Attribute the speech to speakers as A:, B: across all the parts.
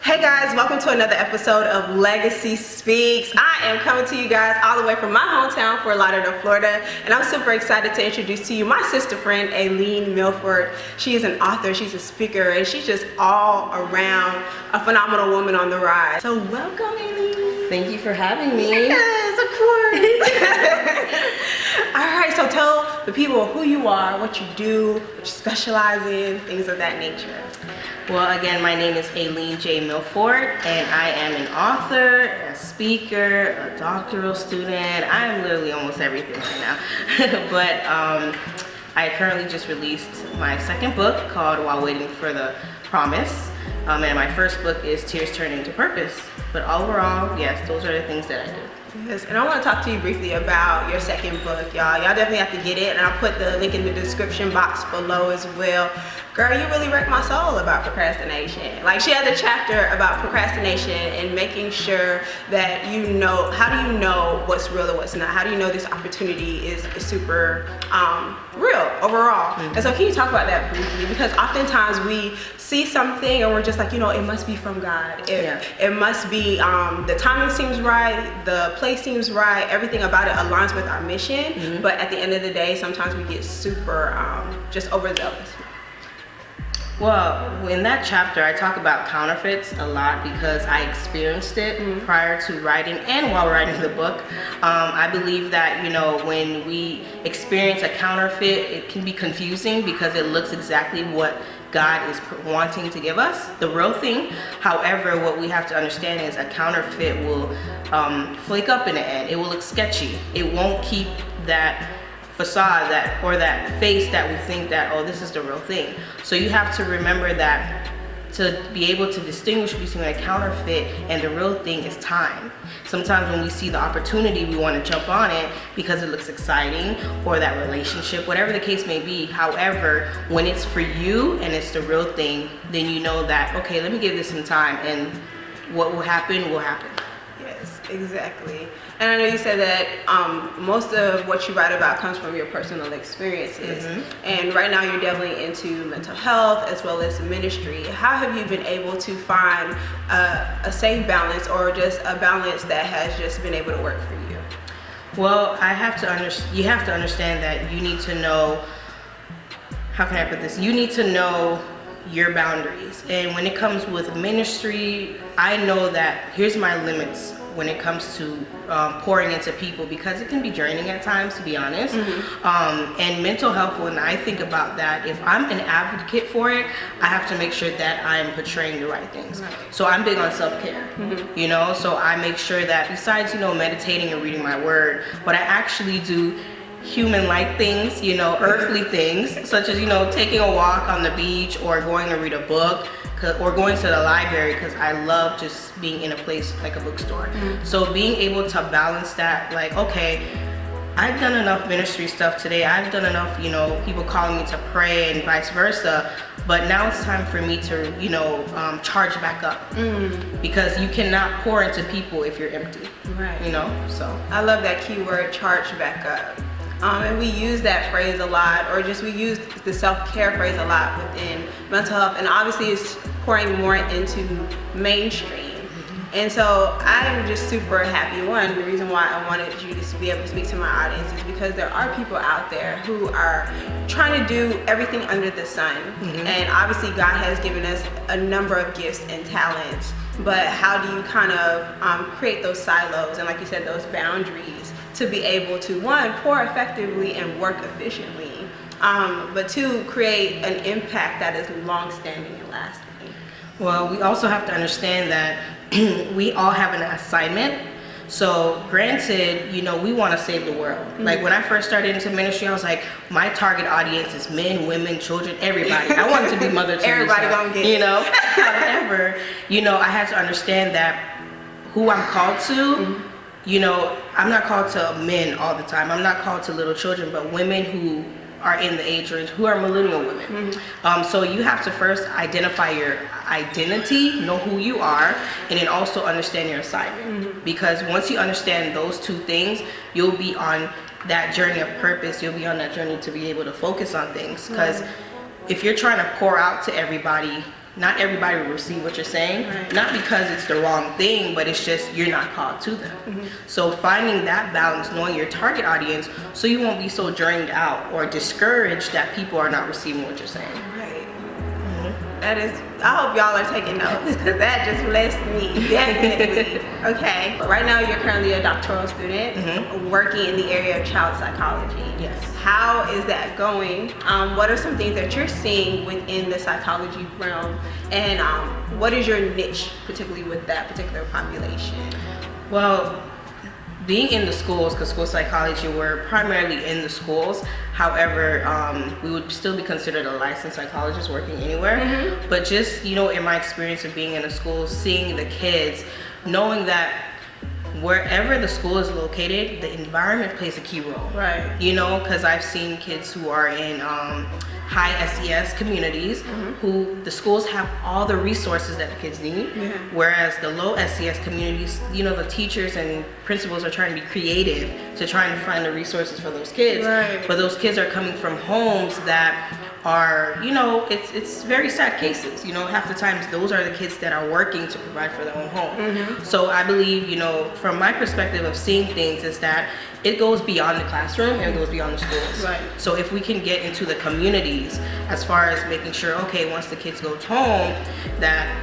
A: Hey guys, welcome to another episode of Legacy Speaks. I am coming to you guys all the way from my hometown, Fort Lauderdale, Florida, and I'm super excited to introduce to you my sister friend, Aline Milfort. She is an author, she's a speaker, and she's just all around a phenomenal woman on the rise. So welcome, Aline.
B: Thank you for having me.
A: Yes, of course. All right, so tell the people who you are, what you do, what you specialize in, things of that nature.
B: Well, again, my name is Aline J. Milfort, and I am an author, a speaker, a doctoral student. I am literally almost everything right now. But I currently just released my second book called While Waiting for the Promise. And my first book is Tears Turn into Purpose. But overall, yes, those are the things that I do.
A: Yes, and I want to talk to you briefly about your second book, y'all. Y'all definitely have to get it, and I'll put the link in the description box below as well. Girl, you really wrecked my soul about procrastination. Like, she has a chapter about procrastination and making sure that you know, how do you know what's real or what's not? How do you know this opportunity is super real overall? And so can you talk about that briefly? Because oftentimes we see something and we're just like, you know, it must be from God. It must be, the timing seems right, the place seems right, everything about it aligns with our mission. But at the end of the day, sometimes we get super just overzealous.
B: Well, in that chapter, I talk about counterfeits a lot because I experienced it prior to writing and while writing the book. I believe that, you know, when we experience a counterfeit, it can be confusing because it looks exactly what God is wanting to give us, the real thing. However, what we have to understand is a counterfeit will flake up in the end. It will look sketchy. It won't keep that facade or that face that we think that, oh, this is the real thing. So you have to remember that to be able to distinguish between a counterfeit and the real thing is time. Sometimes when we see the opportunity, we want to jump on it because it looks exciting, or that relationship, whatever the case may be. However, when it's for you and it's the real thing, then you know that, okay, let me give this some time, and what will happen will happen.
A: Yes, exactly. And I know you said that most of what you write about comes from your personal experiences. And right now you're definitely into mental health as well as ministry. How have you been able to find a safe balance, or just a balance that has just been able to work for you?
B: Well, you have to understand that you need to know, how can I put this? You need to know your boundaries. And when it comes with ministry, I know that here's my limits when it comes to pouring into people, because it can be draining at times, to be honest. And mental health, when I think about that, if I'm an advocate for it, I have to make sure that I'm portraying the right things. So I'm big on self-care, you know, so I make sure that besides, you know, meditating and reading my word, but I actually do human-like things, you know, earthly things, such as, you know, taking a walk on the beach, or going to read a book, or going to the library, because I love just being in a place like a bookstore. So being able to balance that, like, okay, I've done enough ministry stuff today, I've done enough, you know, people calling me to pray and vice versa, but now it's time for me to, you know, charge back up, because you cannot pour into people if you're empty, you know. So
A: I love that keyword, charge back up. And we use that phrase a lot, or just we use the self-care phrase a lot within mental health, and obviously it's pouring more into mainstream. And so I'm just super happy. One, the reason why I wanted you to be able to speak to my audience is because there are people out there who are trying to do everything under the sun. And obviously God has given us a number of gifts and talents, but how do you kind of create those silos and, like you said, those boundaries to be able to, one, pour effectively and work efficiently, but two, create an impact that is long-standing and lasting?
B: Well, we also have to understand that we all have an assignment. So granted, you know, we want to save the world. Like when I first started into ministry, I was like, my target audience is men, women, children, everybody. I wanted to be Mother Teresa.
A: Everybody gonna get it.
B: You know. However, you know, I had to understand that who I'm called to, you know, I'm not called to men all the time. I'm not called to little children, but women who are in the age range, who are millennial women. So you have to first identify your identity, know who you are, and then also understand your assignment. Because once you understand those two things, you'll be on that journey of purpose. You'll be on that journey to be able to focus on things. Because if you're trying to pour out to everybody, not everybody will receive what you're saying,
A: Right.
B: not because it's the wrong thing, but it's just you're not called to them.
A: Mm-hmm.
B: So finding that balance, knowing your target audience, so you won't be so drained out or discouraged that people are not receiving what you're saying.
A: Right. That is, I hope y'all are taking notes because that just blessed me, definitely. Okay, right now you're currently a doctoral student working in the area of child psychology.
B: Yes.
A: How is that going? What are some things that you're seeing within the psychology realm? And what is your niche, particularly with that particular population?
B: Well, being in the schools, because school psychology, we're primarily in the schools. However, we would still be considered a licensed psychologist working anywhere. But just, you know, in my experience of being in a school, seeing the kids, knowing that wherever the school is located, the environment plays a key role.
A: Right.
B: You know, because I've seen kids who are in high SES communities who the schools have all the resources that the kids need, whereas the low SES communities, you know, the teachers and principals are trying to be creative to trying to find the resources for those kids.
A: Right.
B: But those kids are coming from homes that are, you know, it's very sad cases. You know, half the times those are the kids that are working to provide for their own home. So I believe, you know, from my perspective of seeing things is that it goes beyond the classroom and it goes beyond the schools.
A: Right.
B: So if we can get into the communities as far as making sure, okay, once the kids go home, that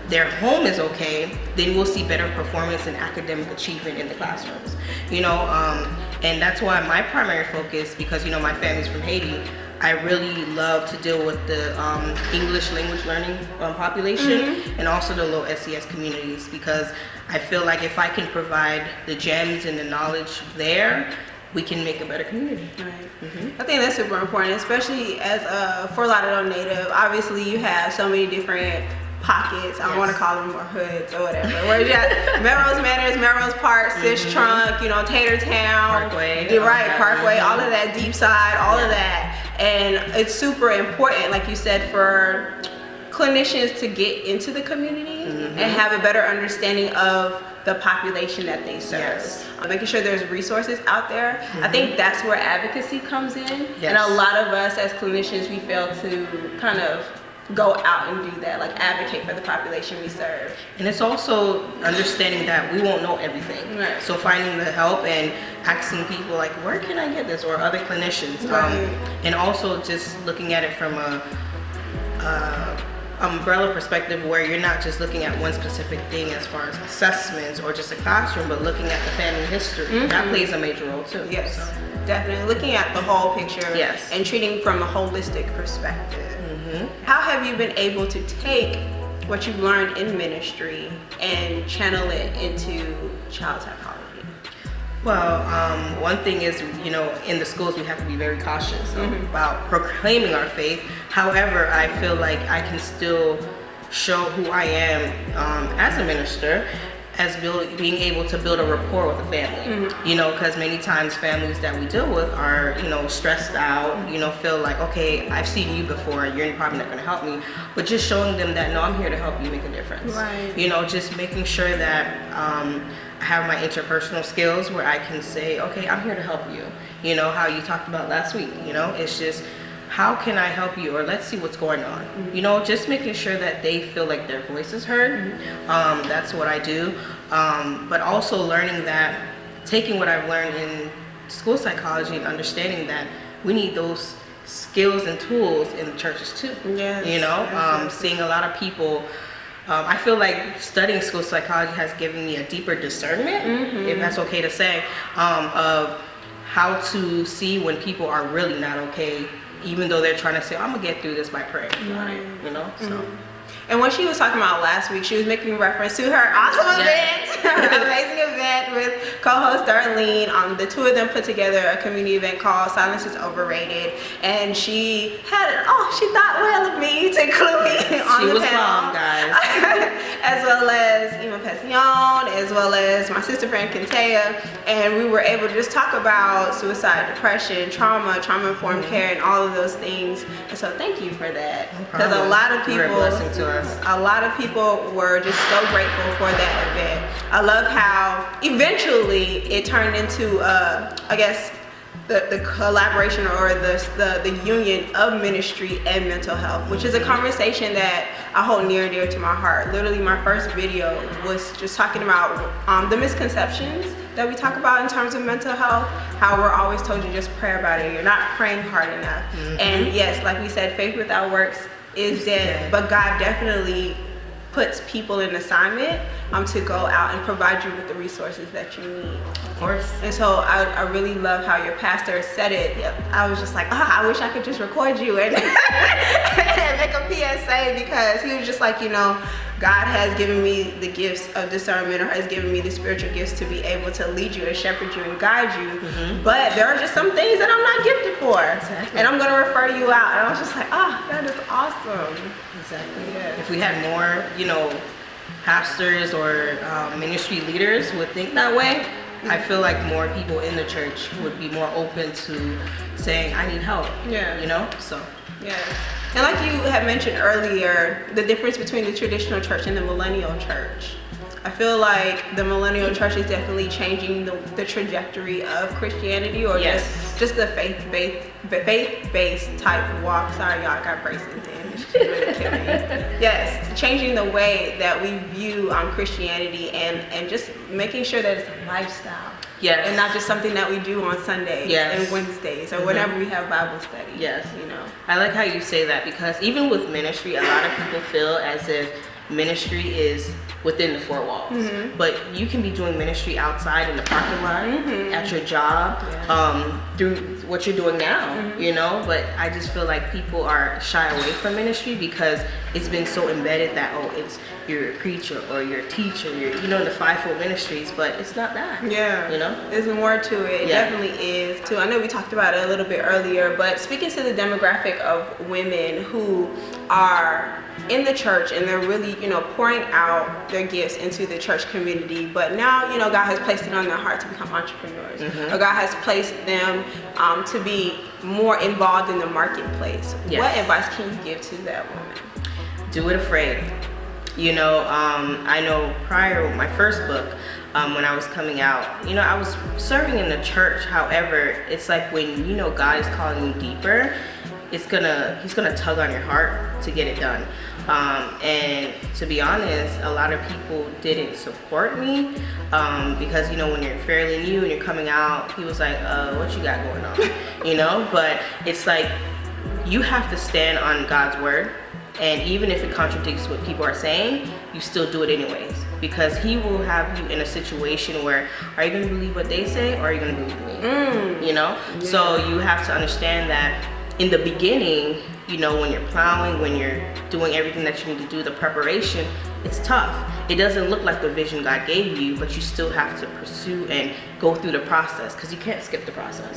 B: their home is okay, then we'll see better performance and academic achievement in the classrooms. You know, and that's why my primary focus, because, you know, my family's from Haiti, I really love to deal with the English language learning population and also the low SES communities, because I feel like if I can provide the gems and the knowledge there, we can make a better community.
A: Right. I think that's super important, especially as a Fort Lauderdale native. Obviously, you have so many different pockets. I don't want to call them more hoods or whatever. Where you got Melrose Manors, Melrose Park, Fish Trunk, you know, Tatertown,
B: Parkway,
A: Parkway, all of that, Deep Side, all of that. And it's super important, like you said, for clinicians to get into the community and have a better understanding of the population that they serve.
B: Yes.
A: Making sure there's resources out there. I think that's where advocacy comes in.
B: Yes.
A: And a lot of us as clinicians, we fail to kind of go out and do that, like advocate for the population we serve.
B: And it's also understanding that we won't know everything.
A: Right.
B: So finding the help and asking people like, where can I get this? Or other clinicians.
A: Right.
B: And also just looking at it from a umbrella perspective, where you're not just looking at one specific thing as far as assessments or just a classroom, but looking at the family history. That plays a major role too.
A: Yes,
B: So.
A: definitely. Looking at the whole picture
B: Yes.
A: and treating from a holistic perspective. How have you been able to take what you've learned in ministry and channel it into child psychology?
B: Well, one thing is, you know, in the schools we have to be very cautious about proclaiming our faith. However, I feel like I can still show who I am as a minister, as being able to build a rapport with the family. You know, because many times families that we deal with are, you know, stressed out, you know, feel like, okay, I've seen you before, you're probably not going to help me. But just showing them that, no, I'm here to help you make a difference.
A: Right.
B: You know, just making sure that I have my interpersonal skills where I can say, okay, I'm here to help you. You know, how you talked about last week, you know, it's just, how can I help you? Or let's see what's going on. You know, just making sure that they feel like their voice is heard. That's what I do. But also learning that, taking what I've learned in school psychology and understanding that we need those skills and tools in the churches too.
A: Yes,
B: You know,
A: yes.
B: seeing a lot of people, I feel like studying school psychology has given me a deeper discernment, if that's okay to say, of how to see when people are really not okay, even though they're trying to say, I'm gonna get through this by praying.
A: Right.
B: You know, so.
A: And when she was talking about last week, she was making reference to her awesome event, her amazing event with co-host Darlene. The two of them put together a community event called Silence is Overrated. And she had, she thought well of me to include me on
B: She
A: the
B: was
A: panel.
B: bomb, guys.
A: As well as Ima Pesillon, as well as my sister friend Kintea. And we were able to just talk about suicide, depression, trauma-informed care, and all of those things. And so thank you for that. Because a lot of
B: You're a
A: people,
B: blessing to us.
A: a lot of people were just so grateful for that event. I love how eventually it turned into, I guess, the collaboration or the union of ministry and mental health, which is a conversation that I hold near and dear to my heart. Literally, my first video was just talking about the misconceptions that we talk about in terms of mental health, how we're always told you just pray about it, you're not praying hard enough. And yes, like we said, faith without works is dead, but God definitely puts people in assignment to go out and provide you with the resources that you need.
B: Of course.
A: And so I really love how your pastor said it. I was just like, I wish I could just record you and, and make a PSA, because he was just like, God has given me the gifts of discernment, or has given me the spiritual gifts to be able to lead you and shepherd you and guide you. But there are just some things that I'm not gifted for.
B: Exactly.
A: And I'm going to refer you out. And I was just like, that is awesome.
B: Exactly.
A: Yeah.
B: If we had more, pastors or ministry leaders would think that way, I feel like more people in the church would be more open to saying, I need help.
A: Yeah.
B: So.
A: Yes. And like you had mentioned earlier, the difference between the traditional church and the millennial church. I feel like the millennial church is definitely changing the trajectory of Christianity, or just the faith-based type walk. Sorry, y'all, I got braces in. It's really killing me. Yes, changing the way that we view Christianity and just making sure that it's a lifestyle.
B: Yes.
A: And not just something that we do on Sundays and Wednesdays or whenever we have Bible study.
B: Yes. I like how you say that, because even with ministry, a lot of people feel as if ministry is within the four walls, but you can be doing ministry outside in the parking lot, at your job, through what you're doing now, but I just feel like people are shy away from ministry because it's been so embedded that, it's you're a preacher or you're a teacher, you're the fivefold ministries, but it's not that.
A: There's more to it. It definitely is too. I know we talked about it a little bit earlier, but speaking to the demographic of women who are in the church and they're really pouring out their gifts into the church community, but now God has placed it on their heart to become entrepreneurs, or God has placed them to be more involved in the marketplace. What advice can you give to that woman?
B: Do it afraid. I know prior with my first book, when I was coming out, I was serving in the church. However, it's like when God is calling you deeper, he's gonna tug on your heart to get it done. And to be honest, a lot of people didn't support me because when you're fairly new and you're coming out, he was like, what you got going on? But it's like you have to stand on God's word. And even if it contradicts what people are saying, you still do it anyways, because he will have you in a situation where, are you going to believe what they say, or are you going to believe me? So you have to understand that in the beginning, when you're plowing, when you're doing everything that you need to do, the preparation, it's tough. It doesn't look like the vision God gave you, but you still have to pursue and go through the process, because you can't skip the process.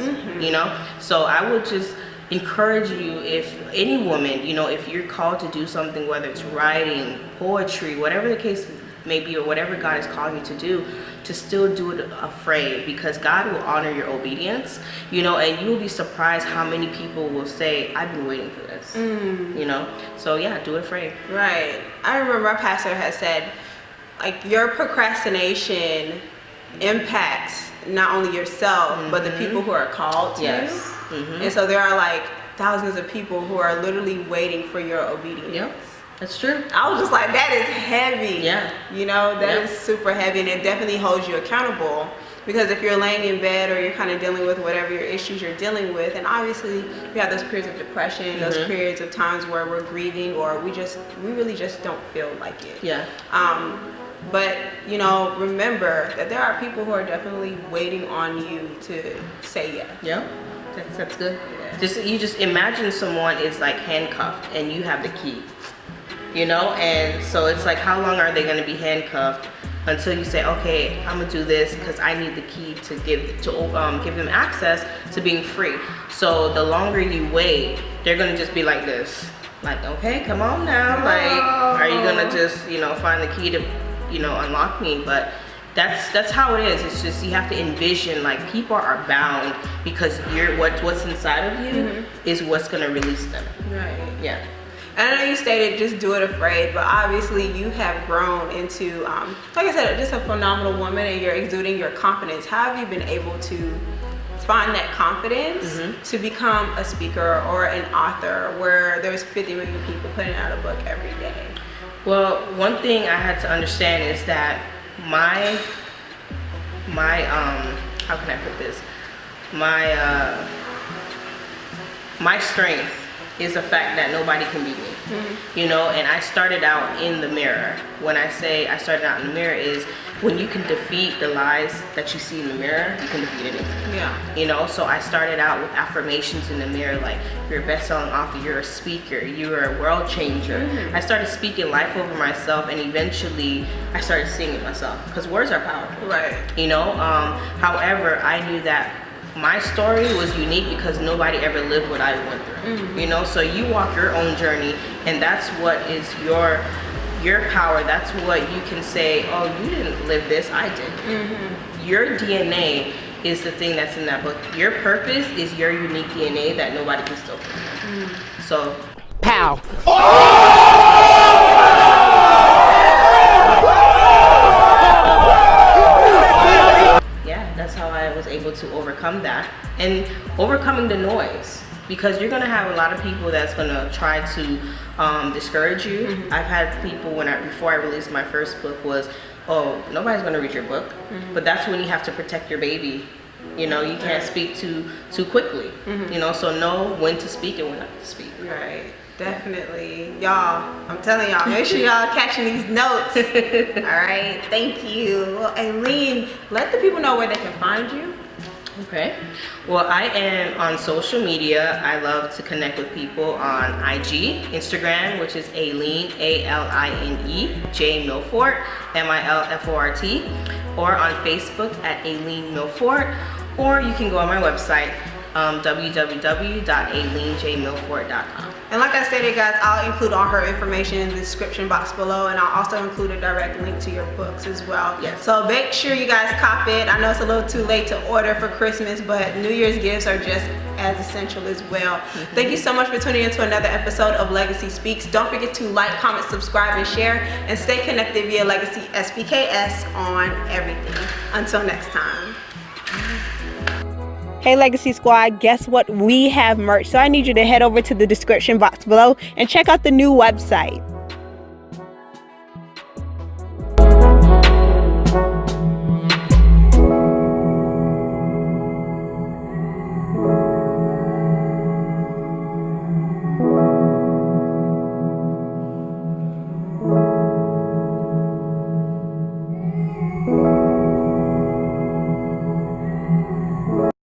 B: So I would just encourage you, if any woman, if you're called to do something, whether it's writing, poetry, whatever the case may be, or whatever God is calling you to do, to still do it afraid, because God will honor your obedience, and you will be surprised how many people will say, I've been waiting for this, so do it afraid. Right.
A: I remember our pastor has said, like, your procrastination impacts not only yourself, but the people who are called to you. And so there are like thousands of people who are literally waiting for your obedience.
B: That's true.
A: I was just like, that is heavy. That is super heavy, and it definitely holds you accountable, because if you're laying in bed or you're kind of dealing with whatever your issues you're dealing with, and obviously we have those periods of depression, those periods of times where we're grieving, or we really just don't feel like it. But remember that there are people who are definitely waiting on you to say yes.
B: That's good. You just imagine someone is like handcuffed and you have the key, and so it's like, how long are they going to be handcuffed until you say, okay, I'm gonna do this because I need the key to give them access to being free. So the longer you wait, they're gonna just be like this, like, okay, come on now, like, are you gonna just find the key to unlock me? But that's how it is. It's just, you have to envision, like, people are bound because what's inside of you is what's gonna release them.
A: Right. And I know you stated just do it afraid, but obviously you have grown into, like I said, just a phenomenal woman, and you're exuding your confidence. How have you been able to find that confidence to become a speaker or an author where there's 50 million people putting out a book every day?
B: Well, one thing I had to understand is that my how can I put this? My strength is the fact that nobody can beat me. You know, and I started out in the mirror. When I say I started out in the mirror is when you can defeat the lies that you see in the mirror, you can defeat anything.
A: Yeah.
B: You know, so I started out with affirmations in the mirror, like you're a best-selling author, you're a speaker, you're a world changer. I started speaking life over myself, and eventually I started seeing it myself, because words are powerful.
A: Right.
B: You know, however, I knew that my story was unique because nobody ever lived what I went through. You know, so you walk your own journey, and that's what is your power. That's what you can say, oh, you didn't live this, I did. Your DNA is the thing that's in that book. Your purpose is your unique DNA that nobody can steal from you. So,
C: pow.
B: Yeah, that's how I was able to overcome that, and overcoming the noise, because you're gonna have a lot of people that's gonna try to discourage you. I've had people before I released my first book was, oh, nobody's gonna read your book, but that's when you have to protect your baby. You know, you can't speak too quickly. You know, so know when to speak and when not to speak.
A: Right. Definitely. Y'all, I'm telling y'all, make sure y'all catching these notes. All right. Thank you. Well, Aline, let the people know where they can find you.
B: Okay. Well, I am on social media. I love to connect with people on IG, Instagram, which is Aline, A-L-I-N-E, J Milfort, M-I-L-F-O-R-T, or on Facebook at Aline Milfort, or you can go on my website, www.alinejmilfort.com.
A: And like I stated, guys, I'll include all her information in the description box below, and I'll also include a direct link to your books as well.
B: Yes.
A: So make sure you guys cop it. I know it's a little too late to order for Christmas, but New Year's gifts are just as essential as well. Thank you so much for tuning into another episode of Legacy Speaks. Don't forget to like, comment, subscribe, and share, and stay connected via Legacy SPKS on everything. Until next time. Hey Legacy Squad, guess what? We have merch, so I need you to head over to the description box below and check out the new website.